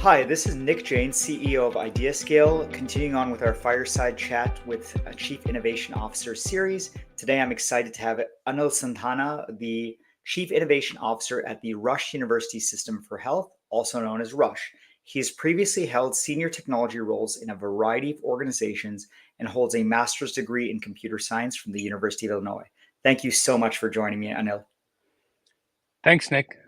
Hi, this is Nick Jain, CEO of IdeaScale, continuing on with our Fireside chat with a Chief Innovation Officer series. Today, I'm excited to have Anil Sandanha, the Chief Innovation Officer at the Rush University System for Health, also known as Rush. He has previously held senior technology roles in a variety of organizations and holds a master's degree in computer science from the University of Illinois. Thank you so much for joining me, Anil. Thanks, Nick.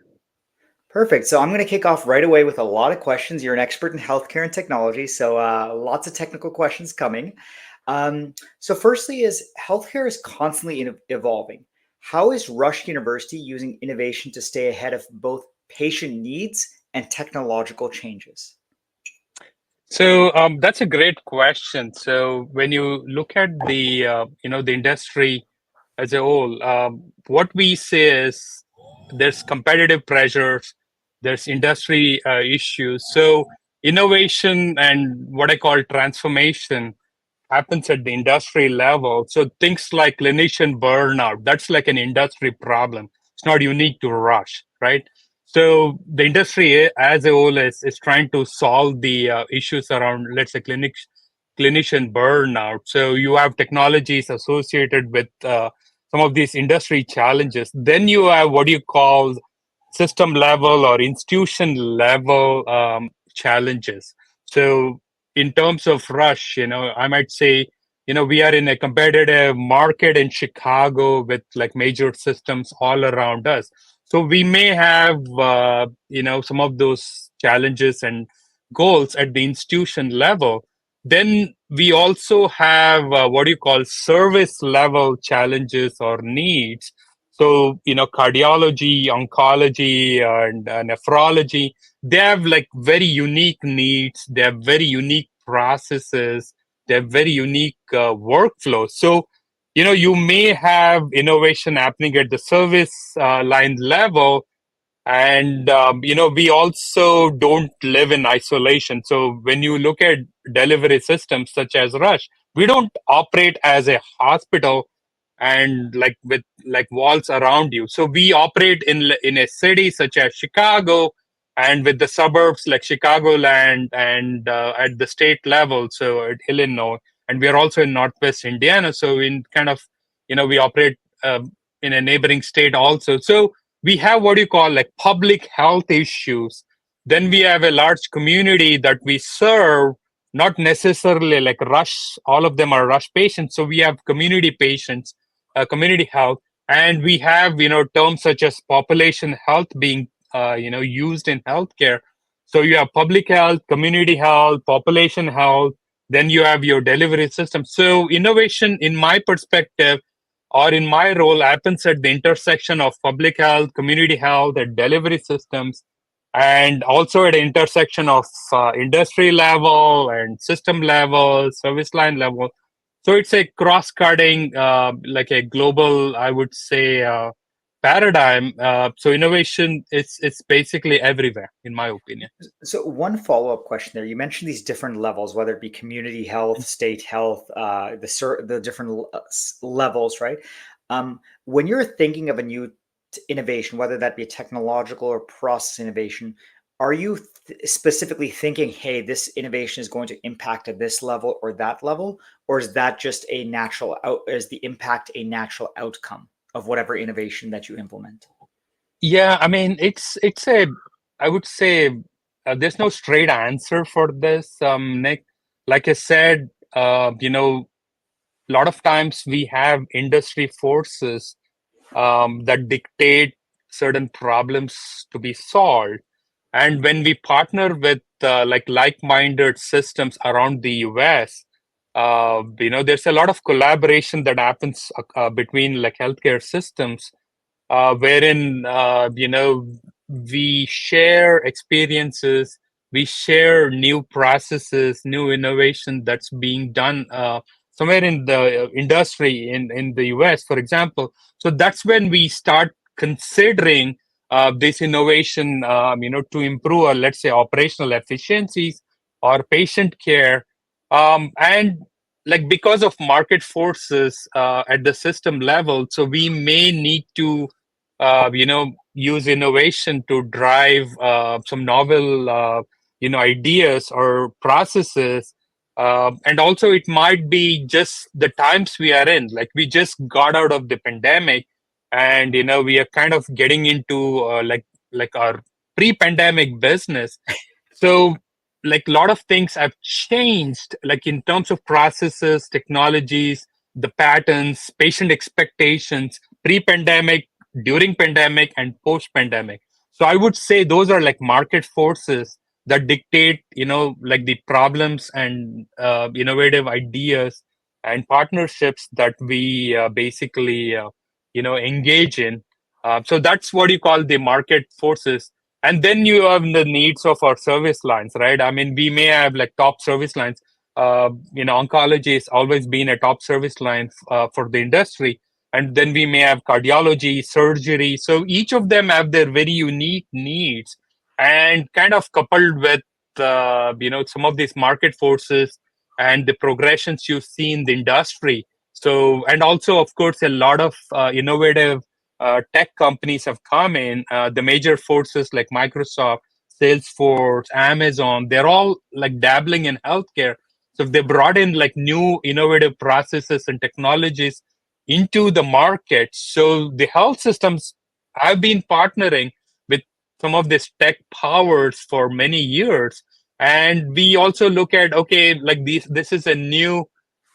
Perfect. So I'm going to kick off right away with a lot of questions. You're an expert in healthcare and technology, so lots of technical questions coming. So firstly is healthcare is constantly evolving. How is Rush University using innovation to stay ahead of both patient needs and technological changes? So that's a great question. So when you look at the industry as a whole, what we say is there's competitive pressures, there's industry issues. So innovation and what I call transformation happens at the industry level. So things like clinician burnout, that's like an industry problem. It's not unique to Rush, right? So the industry as a whole is trying to solve the issues around, let's say, clinician burnout. So you have technologies associated with some of these industry challenges. Then you have what you call system level or institution level challenges. So in terms of Rush, I might say, we are in a competitive market in Chicago with like major systems all around us. So we may have, some of those challenges and goals at the institution level. Then we also have what you call service level challenges or needs. So, cardiology, oncology, and nephrology, they have like very unique needs. They have very unique processes. They have very unique workflows. So, you may have innovation happening at the service line level. And, we also don't live in isolation. So when you look at delivery systems such as Rush, we don't operate as a hospital and like with like walls around you. So we operate in a city such as Chicago and with the suburbs like Chicagoland and at the state level, so at Illinois, and we are also in Northwest Indiana. So in kind of, we operate in a neighboring state also. So we have what you call like public health issues. Then we have a large community that we serve, not necessarily like Rush, all of them are Rush patients. So we have community patients, community health, and we have, terms such as population health being, used in healthcare. So you have public health, community health, population health, then you have your delivery system. So innovation, in my perspective, or in my role, happens at the intersection of public health, community health, and delivery systems, and also at the intersection of industry level and system level, service line level. So it's a cross-cutting, like a global, I would say, paradigm. So innovation it's basically everywhere, in my opinion. So one follow-up question there. You mentioned these different levels, whether it be community health, state health, the different levels, right? When you're thinking of a new innovation, whether that be a technological or process innovation, are you specifically thinking, hey, this innovation is going to impact at this level or that level, or is that just is the impact a natural outcome of whatever innovation that you implement? Yeah, I mean, I would say there's no straight answer for this, Nick. Like I said, a lot of times we have industry forces that dictate certain problems to be solved. And when we partner with like-minded systems around the US, there's a lot of collaboration that happens between like healthcare systems, wherein we share experiences, we share new processes, new innovation that's being done somewhere in the industry in the US, for example. So that's when we start considering this innovation, to improve, let's say, operational efficiencies or patient care, and like because of market forces at the system level, so we may need to use innovation to drive some novel ideas or processes. And also it might be just the times we are in, like we just got out of the pandemic, and we are kind of getting into like our pre-pandemic business. So like a lot of things have changed, like in terms of processes, technologies, the patterns, patient expectations, pre-pandemic, during pandemic, and post-pandemic. So I would say those are like market forces that dictate, like the problems and innovative ideas and partnerships that we basically engage in. So that's what you call the market forces. And then you have the needs of our service lines, right? I mean, we may have like top service lines. Oncology has always been a top service line for the industry. And then we may have cardiology, surgery. So each of them have their very unique needs, and kind of coupled with some of these market forces and the progressions you see in the industry. So, and also of course a lot of innovative tech companies have come in. The major forces like Microsoft, Salesforce, Amazon, they're all like dabbling in healthcare. So they brought in like new innovative processes and technologies into the market. So the health systems have been partnering with some of these tech powers for many years. And we also look at, okay, like this is a new,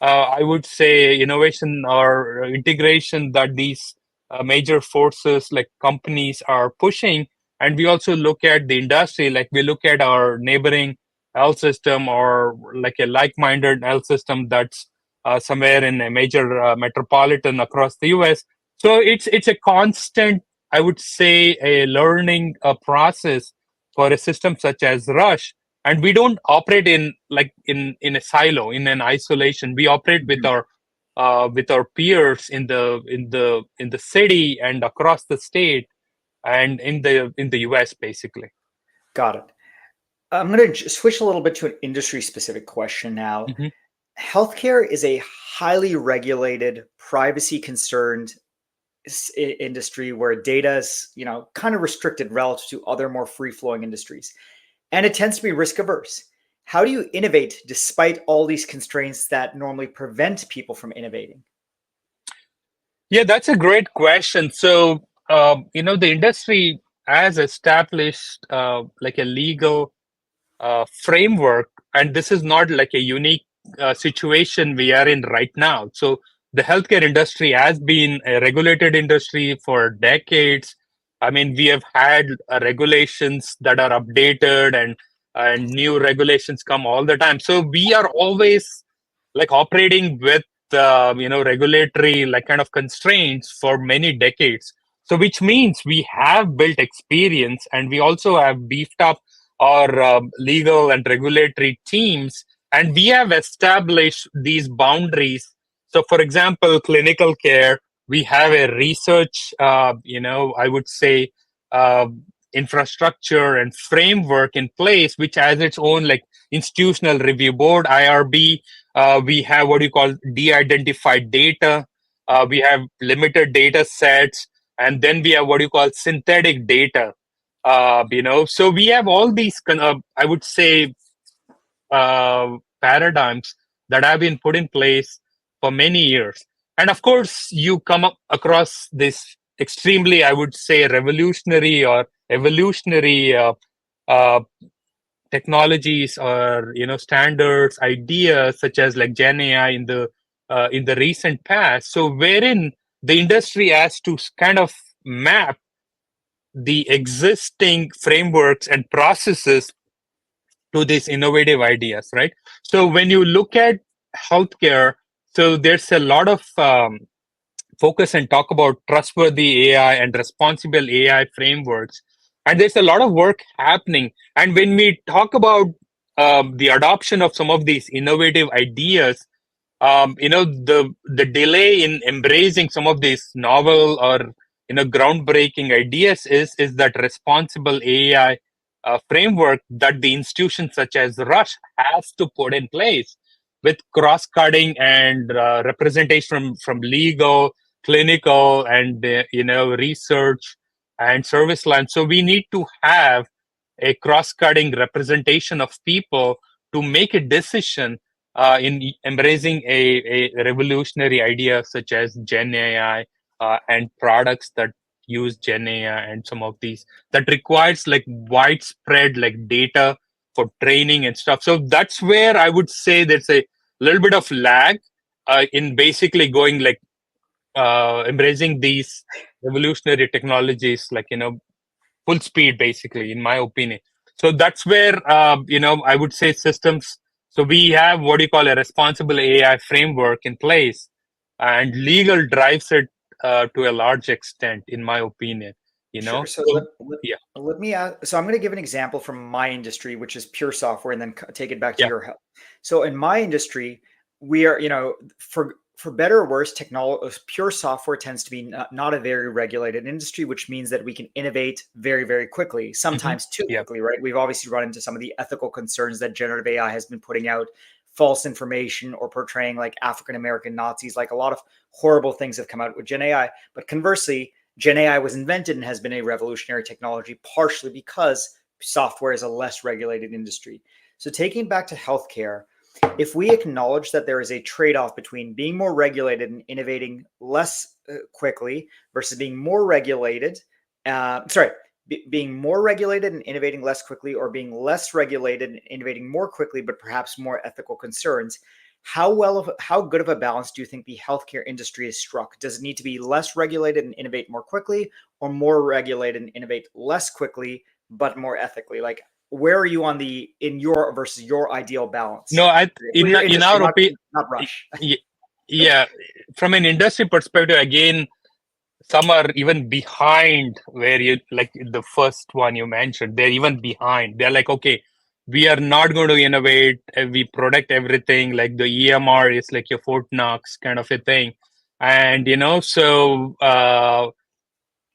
I would say, innovation or integration that these major forces like companies are pushing. And we also look at the industry, like we look at our neighboring health system or like a like-minded health system that's somewhere in a major metropolitan across the US. So it's a constant, I would say, a learning process for a system such as Rush. And we don't operate in like in a silo, in an isolation. We operate with our peers in the city and across the state and in the US basically. Got it. I'm going to switch a little bit to an industry specific question now. Mhm. Healthcare is a highly regulated, privacy concerned industry where data is, kind of restricted relative to other more free flowing industries. And it tends to be risk averse. How do you innovate despite all these constraints that normally prevent people from innovating? Yeah, that's a great question. So, the industry has established like a legal framework, and this is not like a unique situation we are in right now. So, the healthcare industry has been a regulated industry for decades. I mean, we have had regulations that are updated, and new regulations come all the time. So, we are always like operating with regulatory like kind of constraints for many decades. So which means we have built experience, and we also have beefed up our legal and regulatory teams, and we have established these boundaries. So for example, clinical care, we have a research I would say uh, infrastructure and framework in place, which has its own like institutional review board, IRB. We have what you call de-identified data. We have limited data sets, and then we have what you call synthetic data. So we have all these, I would say, paradigms that have been put in place for many years. And of course, you come up across this extremely, I would say, revolutionary or evolutionary uh, technologies or standards ideas such as like Gen AI in the recent past. So wherein the industry has to kind of map the existing frameworks and processes to these innovative ideas, right? So when you look at healthcare, so there's a lot of focus and talk about trustworthy AI and responsible AI frameworks. And there's a lot of work happening. And when we talk about the adoption of some of these innovative ideas, the delay in embracing some of these novel or groundbreaking ideas is that responsible AI framework that the institutions such as Rush has to put in place with cross-cutting and representation from legal, clinical, and research and service lines. So we need to have a cross-cutting representation of people to make a decision in embracing a revolutionary idea such as Gen AI and products that use Gen AI and some of these that requires like widespread like data for training and stuff. So that's where I would say there's a little bit of lag in basically going like embracing these revolutionary technologies, like full speed, basically, in my opinion. So that's where I would say systems. So we have what you call a responsible AI framework in place, and legal drives it to a large extent, in my opinion. Sure. So So yeah, let me ask, so I'm going to give an example from my industry, which is pure software, and then take it back to yeah, your health. So in my industry, we are, for better or worse, technology, pure software tends to be not a very regulated industry, which means that we can innovate very, very quickly, hmm, sometimes too yeah, quickly, right? We've obviously run into some of the ethical concerns that generative AI has been putting out, false information or portraying like African American Nazis, like a lot of horrible things have come out with Gen AI. But conversely, Gen AI was invented and has been a revolutionary technology, partially because software is a less regulated industry. So, taking back to healthcare, if we acknowledge that there is a trade off between being more regulated and innovating less quickly versus being more regulated, being more regulated and innovating less quickly, or being less regulated and innovating more quickly, but perhaps more ethical concerns, how good of a balance do you think the healthcare industry is struck? Does it need to be less regulated and innovate more quickly, or more regulated and innovate less quickly but more ethically? Like, where are you on the in your versus your ideal no, balance for your in industry, our opinion, not rush? yeah, from an industry perspective, again, some are even behind where you like the first one you mentioned. They're even behind. They're like, okay, we are not going to innovate. We protect everything. Like the EMR is like your Fort Knox kind of a thing, and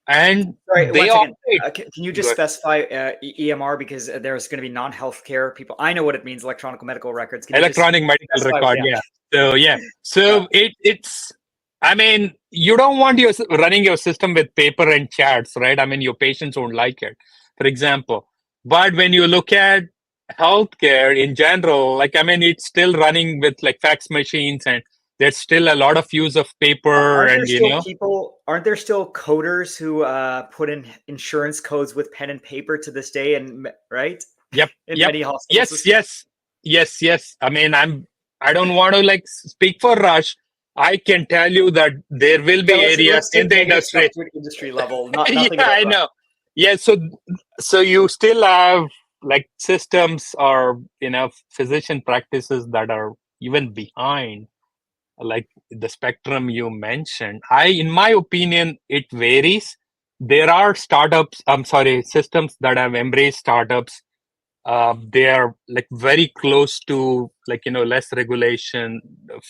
and Sorry, one they second. operate Can you just good specify EMR, because there's going to be non-healthcare people. I know what it means, electronic medical records. Can you just electronic medical specify? record. Yeah. Yeah. So yeah. Yeah. So it's. I mean, you don't want your running your system with paper and charts, right? I mean, your patients won't like it, for example. But when you look at healthcare in general, like I mean, it's still running with like fax machines, and there's still a lot of use of paper, Aren't there and still people? Aren't there still coders who put in insurance codes with pen and paper to this day? And right yep, in yep, many hospital yes, systems. yes, yes, yes. I mean, I don't want to like speak for Rush. I can tell you that there will Yeah, be areas let's in take the negative stuff industry. to an industry level. Not Yeah, nothing about I Rush. know. Yeah, so you still have like systems or physician practices that are even behind like the spectrum you mentioned. In my opinion, it varies. There are startups, I'm sorry, systems that have embraced startups. They are like very close to like less regulation,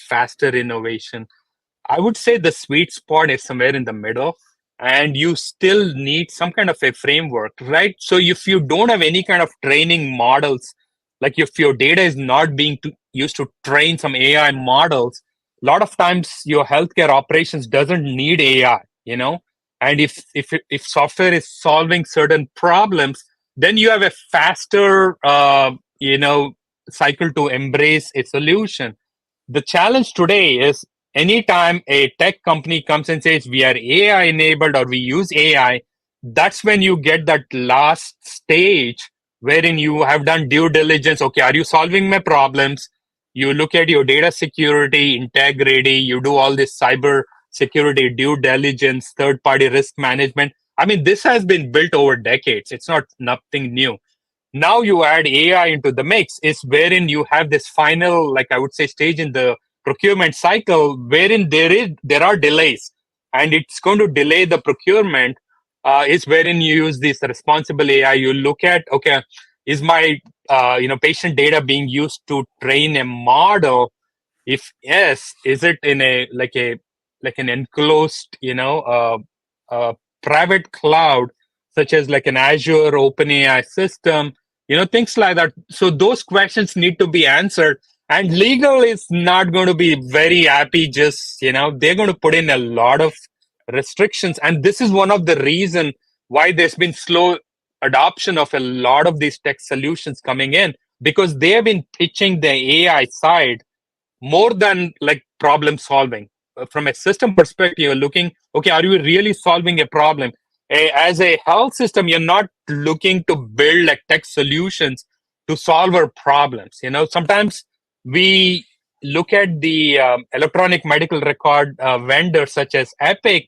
faster innovation. I would say the sweet spot is somewhere in the middle, and you still need some kind of a framework, right? So if you don't have any kind of training models, like if your data is not being used to train some AI models, a lot of times your healthcare operations doesn't need AI, and if software is solving certain problems, then you have a faster cycle to embrace a solution. The challenge today is anytime a tech company comes and says we are AI enabled or we use AI, that's when you get that last stage wherein you have done due diligence. Okay, are you solving my problems? You look at your data security, integrity, you do all this cyber security, due diligence, third party risk management. I mean, this has been built over decades. It's not nothing new. Now you add AI into the mix, is wherein you have this final, like I would say, stage in the procurement cycle wherein there are delays, and it's going to delay the procurement. Is wherein you use this responsible AI. You look at, okay, is my patient data being used to train a model? If yes, is it in like an enclosed private cloud, such as like an Azure OpenAI system, things like that. So those questions need to be answered, and legal is not going to be very happy. Just they're going to put in a lot of restrictions, and this is one of the reason why there's been slow. adoption of a lot of these tech solutions coming in, because they have been pitching the AI side more than like problem solving. From a system perspective, you're looking, okay, are you really solving a problem? As a health system, you're not looking to build like tech solutions to solve our problems. Sometimes we look at the electronic medical record vendors such as Epic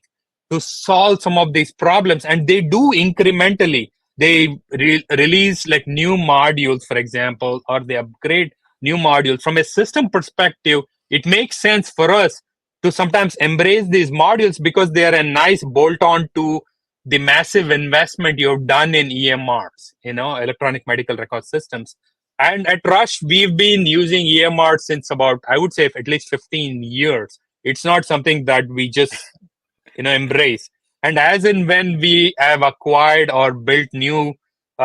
to solve some of these problems, and they do incrementally. They release like new modules, for example, or they upgrade new modules. From a system perspective, it makes sense for us to sometimes embrace these modules because they are a nice bolt on to the massive investment you've done in EMRs, electronic medical record systems. And at Rush, we've been using EMRs since about, I would say, at least 15 years. It's not something that we just embrace. And as and when we have acquired or built new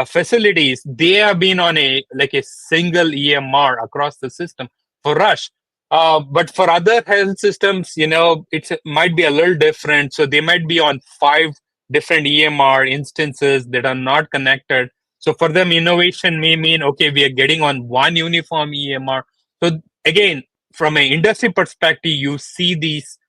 facilities, they have been on a single EMR across the system for Rush. But for other health systems, it might be a little different. So they might be on 5 different EMR instances that are not connected. So for them, innovation may mean, okay, we are getting on one uniform EMR. So again, from an industry perspective, you see these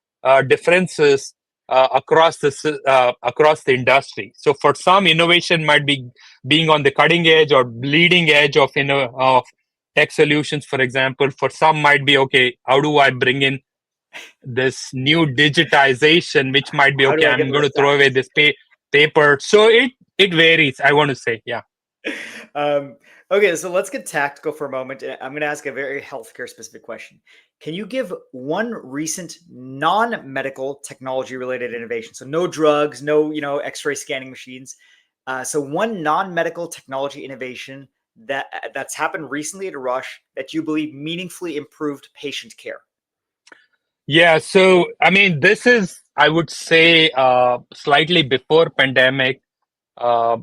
differences across the industry. So for some, innovation might be being on the cutting edge or bleeding edge of of tech solutions, for example. For some, might be, okay, how do I bring in this new digitization, which might be, How okay, do I get I'm going more to throw away facts? this paper. So it varies, I want to say. Yeah. Um, okay, so let's get tactical for a moment. I'm going to ask a very healthcare specific question. Can you give one recent non-medical technology related innovation? So no drugs, no, X-ray scanning machines. So one non-medical technology innovation that's happened recently at Rush that you believe meaningfully improved patient care. Yeah. So, I mean, this is, I would say, slightly before pandemic, uh,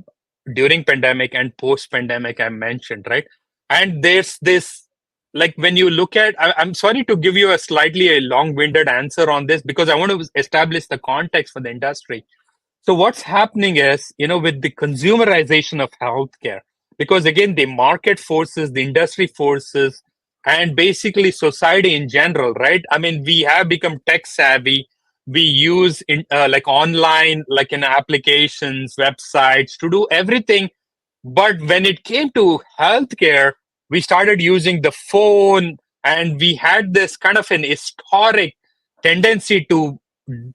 during pandemic and post pandemic, I mentioned, right? And there's this, like, when you look at, I'm sorry to give you a slightly a long-winded answer on this, because I want to establish the context for the industry. So what's happening is, with the consumerization of healthcare, because again, the market forces, the industry forces, and basically society in general, right? I mean, we have become tech savvy. We use like online, like in applications, websites to do everything. But when it came to healthcare, we started using the phone, and we had this kind of an historic tendency to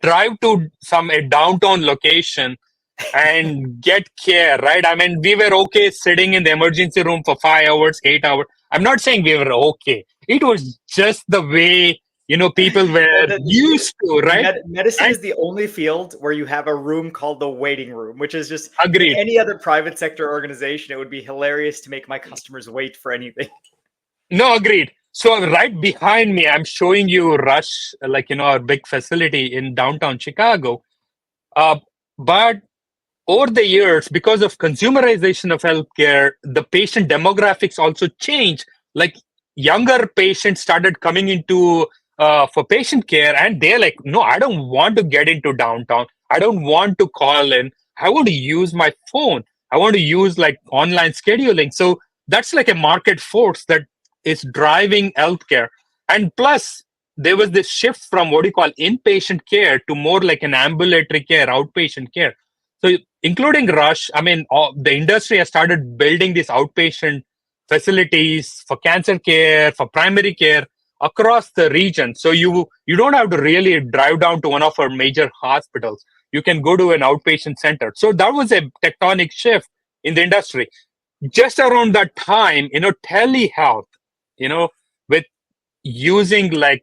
drive to some a downtown location and get care, right? I mean, we were okay sitting in the emergency room for 5 hours, 8 hours. I'm not saying we were okay. It was just the way, people Yeah, were used to, right? medicine And is the only field where you have a room called the waiting room, which is just in agreed. any other private sector organization, it would be hilarious to make my customers wait for anything. No, agreed. So right behind me, I'm showing you Rush, like, our big facility in downtown Chicago. Uh, but over the years, because of consumerization of healthcare, the patient demographics also changed. Like, younger patients started coming into for patient care, and they're like, no, I don't want to get into downtown. I don't want to call in. I want to use my phone. I want to use like online scheduling. So that's like a market force that is driving healthcare. And plus, there was this shift from what you call inpatient care to more like an ambulatory care, outpatient care. So, including Rush, I mean, the industry has started building these outpatient facilities for cancer care, for primary care across the region. So you don't have to really drive down to one of our major hospitals. You can go to an outpatient center. So that was a tectonic shift in the industry. Just around that time, telehealth, with using like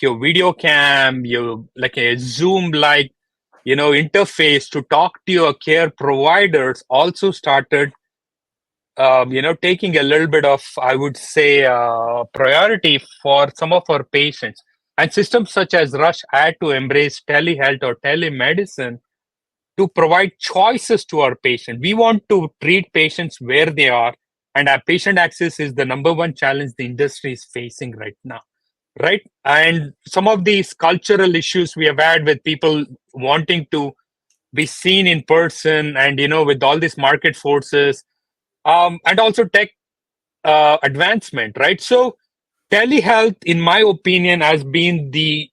your video cam, your like a Zoom like interface to talk to your care providers also started taking a little bit of, I would say, priority for some of our patients. And systems such as Rush had to embrace telehealth or telemedicine to provide choices to our patient. We want to treat patients where they are, and our patient access is the number one challenge the industry is facing right now, right? And some of these cultural issues we have had with people wanting to be seen in person, and with all these market forces, and also tech advancement, right? So telehealth, in my opinion, has been the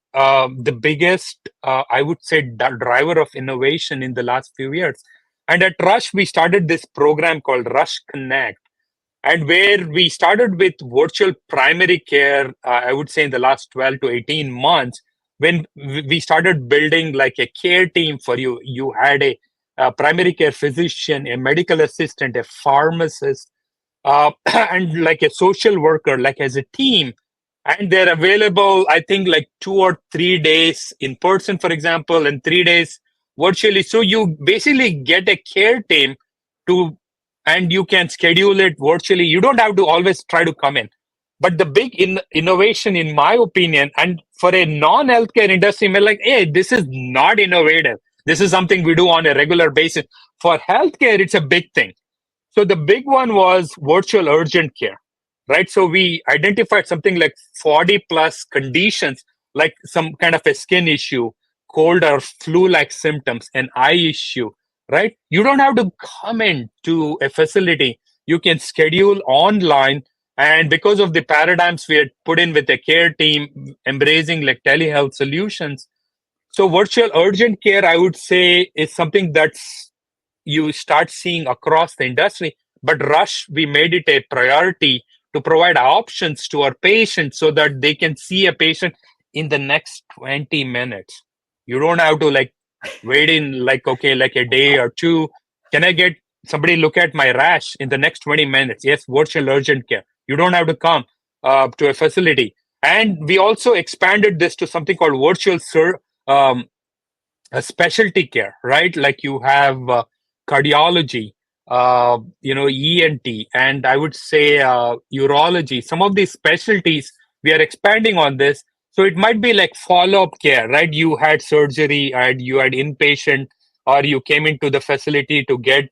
biggest, I would say, driver of innovation in the last few years. And at Rush, we started this program called Rush Connect, and where we started with virtual primary care, I would say in the last 12 to 18 months, when we started building like a care team for you. You had a primary care physician, a medical assistant, a pharmacist, and like a social worker, like as a team. And they're available, I think, like 2 or 3 days in person, for example, and 3 days virtually. So you basically get a care team to, and you can schedule it virtually. You don't have to always try to come in. But the big innovation, in my opinion, and for a non-healthcare industry, we're like, hey, this is not innovative. This is something we do on a regular basis. For healthcare, it's a big thing. So the big one was virtual urgent care, right? So we identified something like 40 plus conditions, like some kind of a skin issue, cold or flu-like symptoms, an eye issue, right? You don't have to come into a facility. You can schedule online. And because of the paradigms we had put in with the care team, embracing like telehealth solutions, so virtual urgent care, I would say, is something that's you start seeing across the industry. But Rush, we made it a priority to provide options to our patients so that they can see a patient in the next 20 minutes. You don't have to like wait in like, okay, like a day or two. Can I get somebody look at my rash in the next 20 minutes? Yes, virtual urgent care. You don't have to come to a facility. And we also expanded this to something called um, a specialty care, right? Like you have cardiology, ENT, and I would say urology. Some of these specialties we are expanding on this. So it might be like follow-up care, right? You had surgery and you had inpatient, or you came into the facility to get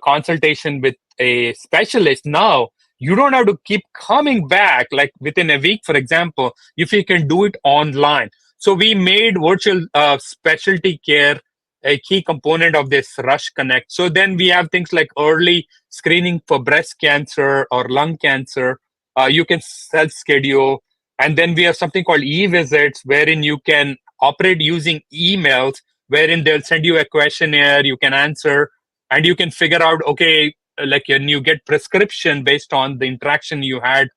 consultation with a specialist. Now you don't have to keep coming back like within a week, for example, if you can do it online. So we made virtual specialty care a key component of this Rush Connect. So then we have things like early screening for breast cancer or lung cancer. You can self-schedule. And then we have something called e-visits, wherein you can operate using emails, wherein they'll send you a questionnaire, you can answer, and you can figure out, okay, like when you get prescription based on the interaction you had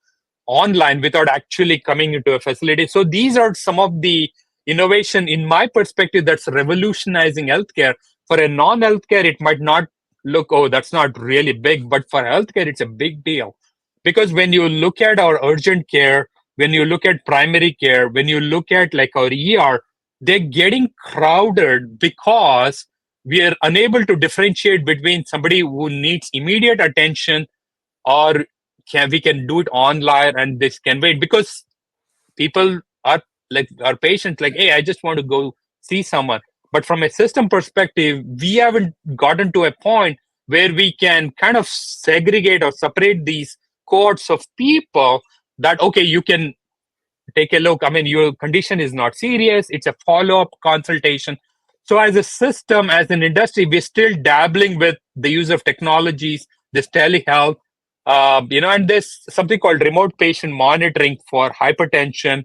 online without actually coming into a facility. So these are some of the innovation, in my perspective, that's revolutionizing healthcare. For a non-healthcare, it might not look, oh, that's not really big, but for healthcare, it's a big deal. Because when you look at our urgent care, when you look at primary care, when you look at like our ER, they're getting crowded because we are unable to differentiate between somebody who needs immediate attention, or we can do it online and this can wait, because people are like our patients like, hey, I just want to go see someone. But from a system perspective, we haven't gotten to a point where we can kind of segregate or separate these cohorts of people, that okay, you can take a look. I mean, your condition is not serious. It's a follow-up consultation. So as a system, as an industry, we're still dabbling with the use of technologies, this telehealth, and there's something called remote patient monitoring for hypertension,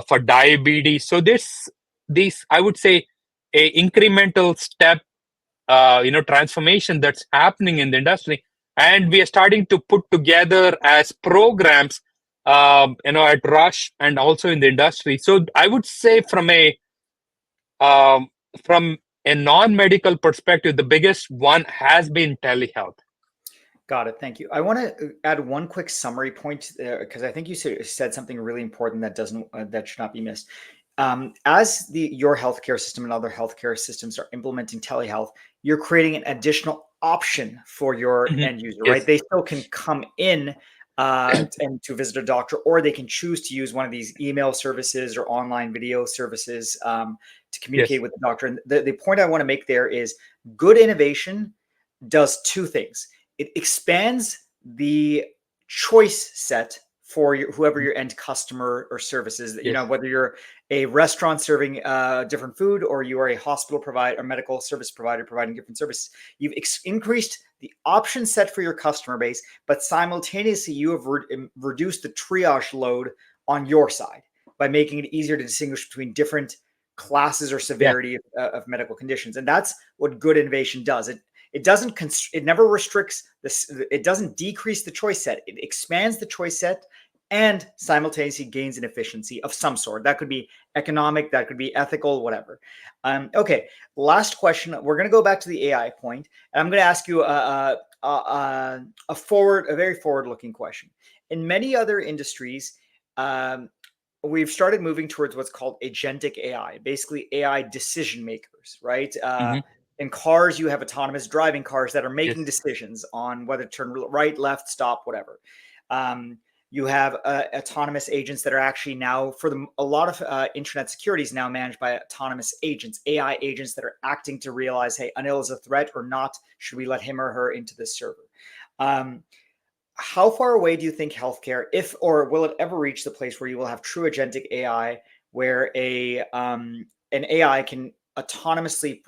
for diabetes. So this, these, I would say, a incremental step, transformation that's happening in the industry. And we are starting to put together as programs, at Rush and also in the industry. So I would say um, from a non-medical perspective, the biggest one has been telehealth. Got it. Thank you. I want to add one quick summary point because I think you said something really important that doesn't that should not be missed. As your healthcare system and other healthcare systems are implementing telehealth, you're creating an additional option for your Mhm. end user, right? Yes. They still can come in and to visit a doctor, or they can choose to use one of these email services or online video services to communicate Yes. with the doctor. And the point I want to make there is good innovation does two things. It expands the choice set for whoever your end customer or service is. Yes. Whether you're a restaurant serving different food, or you are a hospital provider or medical service provider providing different services. You've increased the option set for your customer base, but simultaneously you have reduced the triage load on your side by making it easier to distinguish between different classes or severity of medical conditions. And that's what good innovation does. It never restricts this. It doesn't decrease the choice set. It expands the choice set and simultaneously gains an efficiency of some sort. That could be economic, that could be ethical, whatever. Okay, last question. We're going to go back to the AI point, and I'm going to ask you a very forward-looking question. In many other industries, we've started moving towards what's called agentic AI, basically AI decision makers, right? In cars, you have autonomous driving cars that are making decisions on whether to turn right, left, stop, whatever. You have autonomous agents that are actually now, a lot of internet security is now managed by autonomous agents, AI agents that are acting to realize, hey, Anil is a threat or not. Should we let him or her into this server? How far away do you think healthcare, or will it ever reach the place where you will have true agentic AI, where an AI can autonomously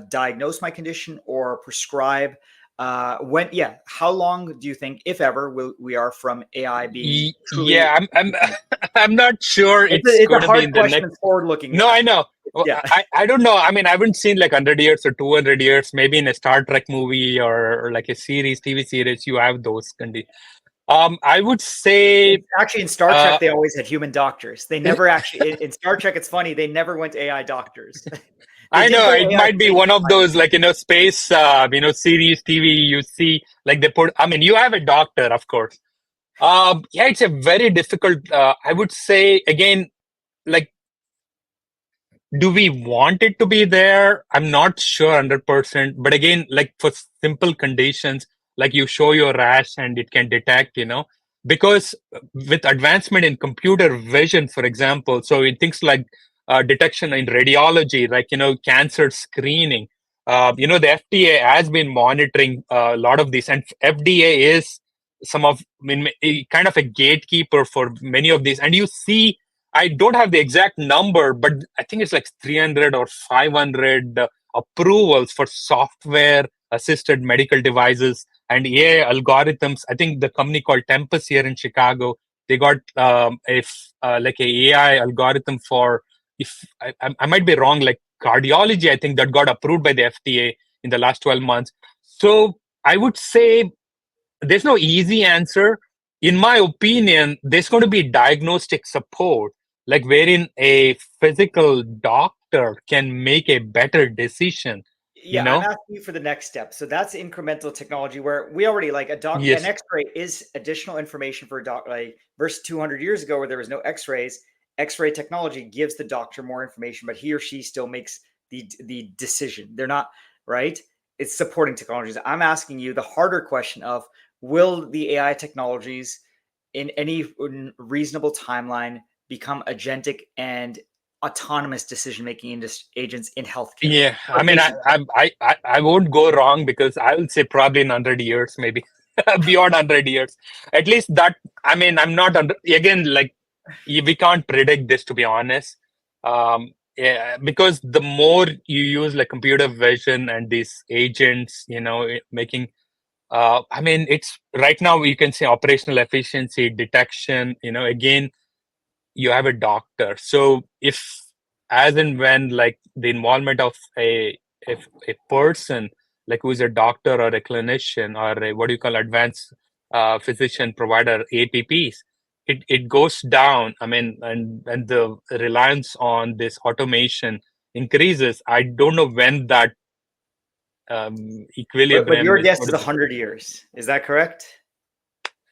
diagnose my condition or prescribe? How long do you think, if ever, we are from AI being truly? Yeah, I'm not sure it's a going to be hard in the question. next. It's forward-looking. No, I know. Well, Yeah. I don't know. I mean, I haven't seen like 100 years or 200 years. Maybe in a Star Trek movie or like a TV series, you have those conditions. I would say Actually, in Star Trek, they always had human doctors. They never actually in Star Trek. It's funny, they never went AI doctors. I know it AI might be one of those like space series TV you see, like they put. I mean, you have a doctor, of course. Yeah, it's a very difficult. I would say again, like, do we want it to be there? I'm not sure 100%. But again, like for simple conditions, like you show your rash and it can detect, because with advancement in computer vision, for example, so in things like detection in radiology, like, cancer screening, the FDA has been monitoring a lot of these, and FDA is kind of a gatekeeper for many of these. And you see, I don't have the exact number, but I think it's like 300 or 500 approvals for software assisted medical devices and AI algorithms. I think the company called Tempus here in Chicago, they got like a AI algorithm for, if I might be wrong, like cardiology, I think that got approved by the FDA in the last 12 months. So I would say there's no easy answer. In my opinion, there's going to be diagnostic support, like wherein a physical doctor can make a better decision. Yeah, I'm asking you for the next step. So that's incremental technology where we already an X-ray is additional information for a doctor, like versus 200 years ago where there was no X-rays. X-ray technology gives the doctor more information, but he or she still makes the decision. They're not right. It's supporting technologies. I'm asking you the harder question of, will the AI technologies in any reasonable timeline become agentic and autonomous decision-making agents in healthcare? Yeah, I mean, I won't go wrong, because I will say probably in 100 years, maybe beyond 100 years. At least that, I mean, I'm not again, like, we can't predict this, to be honest. Yeah, because the more you use like computer vision and these agents, making, I mean, it's right now you can say operational efficiency, detection, again, you have a doctor. So if, as and when, like the involvement of a person, like who is a doctor or a clinician or a, what do you call, advanced physician provider, APPs, it goes down. I mean, and the reliance on this automation increases. I don't know when that equilibrium. But your guess is 100 years. Is that correct?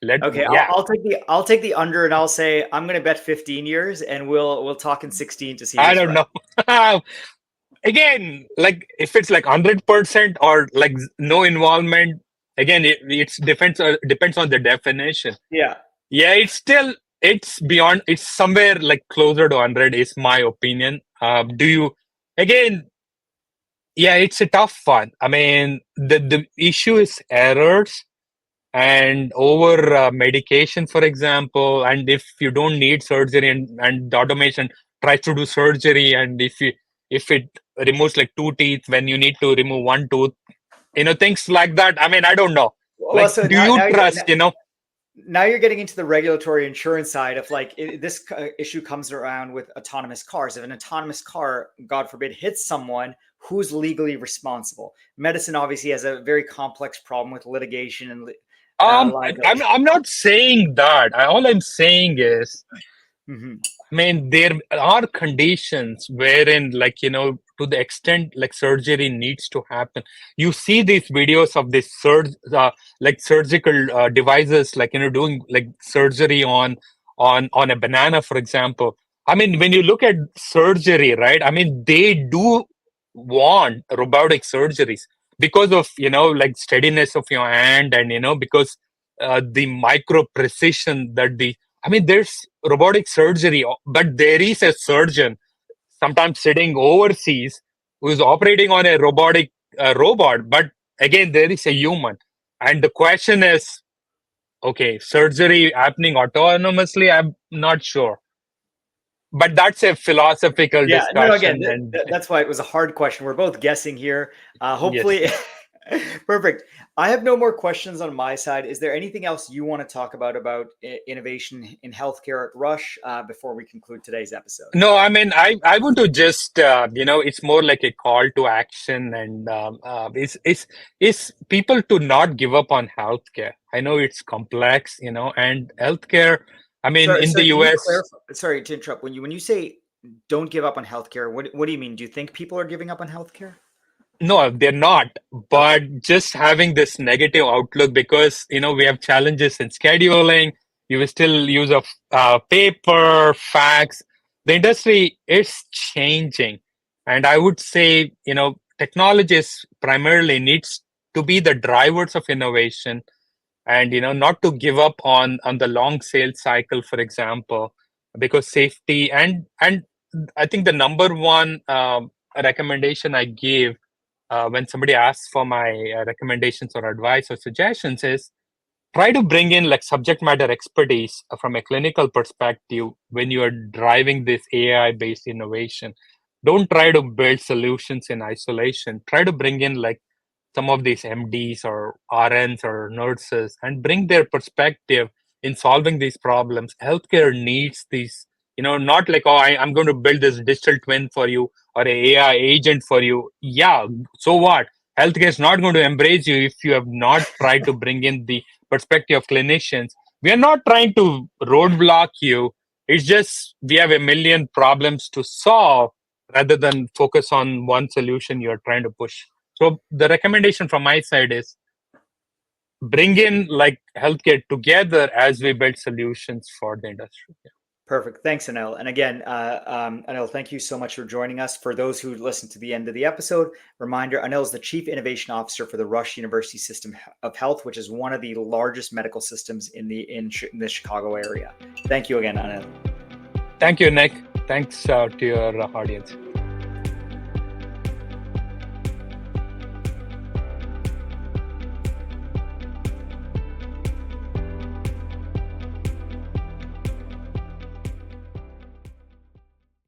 Okay, yeah. I'll take the under, and I'll say I'm going to bet 15 years, and we'll talk in 16 to see. I don't know. Again, like if it's like 100% or like no involvement, again, it depends on the definition. Yeah, it's beyond. It's somewhere like closer to 100 is my opinion. Do you again? Yeah, it's a tough one. I mean, the issue is errors. and over medication, for example. And if you don't need surgery, and the automation tries to do surgery, and if it removes like two teeth when you need to remove one tooth, things like that. I mean, I don't know. Well, Like, so do you now you're trust? now you're getting into the regulatory insurance side of like this issue comes around with autonomous cars. If an autonomous car, God forbid, hits someone, who's legally responsible? Medicine obviously has a very complex problem with litigation and liability. I'm not saying that. All I'm saying is, Hmm. I mean, there are conditions wherein, like, to the extent like surgery needs to happen. You see these videos of this like surgical devices, like, doing like surgery on a banana, for example. I mean, when you look at surgery, right? I mean, they do want robotic surgeries because of, like steadiness of your hand, and, because the micro precision that I mean, there's robotic surgery, but there is a surgeon sometimes sitting overseas who is operating on a robotic robot. But again, there is a human. And the question is, okay, surgery happening autonomously? I'm not sure. But that's a philosophical Yeah, no, again, discussion. And that's why it was a hard question. We're both guessing here. yes. Hopefully, perfect. I have no more questions on my side. Is there anything else you want to talk about innovation in healthcare at Rush before we conclude today's episode? No, I mean, I want to just, it's more like a call to action, and is people to not give up on healthcare. I know it's complex, and healthcare. I mean, Sorry, in the sorry. Can you US, clarify? Sorry to interrupt. When you say don't give up on healthcare, what do you mean? Do you think people are giving up on healthcare? no, they're not. Okay. But just having this negative outlook because, we have challenges in scheduling. You will still use of paper, fax. The industry is changing. And I would say, technologists primarily needs to be the drivers of innovation, and, not to give up on the long sales cycle, for example, because safety and I think the number one recommendation I give when somebody asks for my recommendations or advice or suggestions is try to bring in like subject matter expertise from a clinical perspective when you are driving this AI based innovation. Don't try to build solutions in isolation. Try to bring in like some of these MDs or RNs or nurses and bring their perspective in solving these problems. Healthcare needs these, not like, oh, I'm going to build this digital twin for you or a AI agent for you. Yeah, so what? Healthcare is not going to embrace you if you have not tried to bring in the perspective of clinicians. We are not trying to roadblock you. It's just we have a million problems to solve rather than focus on one solution you're trying to push. So the recommendation from my side is bring in like healthcare together as we build solutions for the industry. Yeah. Perfect. Thanks, Anil. And again, Anil, thank you so much for joining us. For those who listened to the end of the episode, reminder, Anil is the Chief Innovation Officer for the Rush University System of Health, which is one of the largest medical systems in the Chicago area. Thank you again, Anil. Thank you, Nick. Thanks to your audience.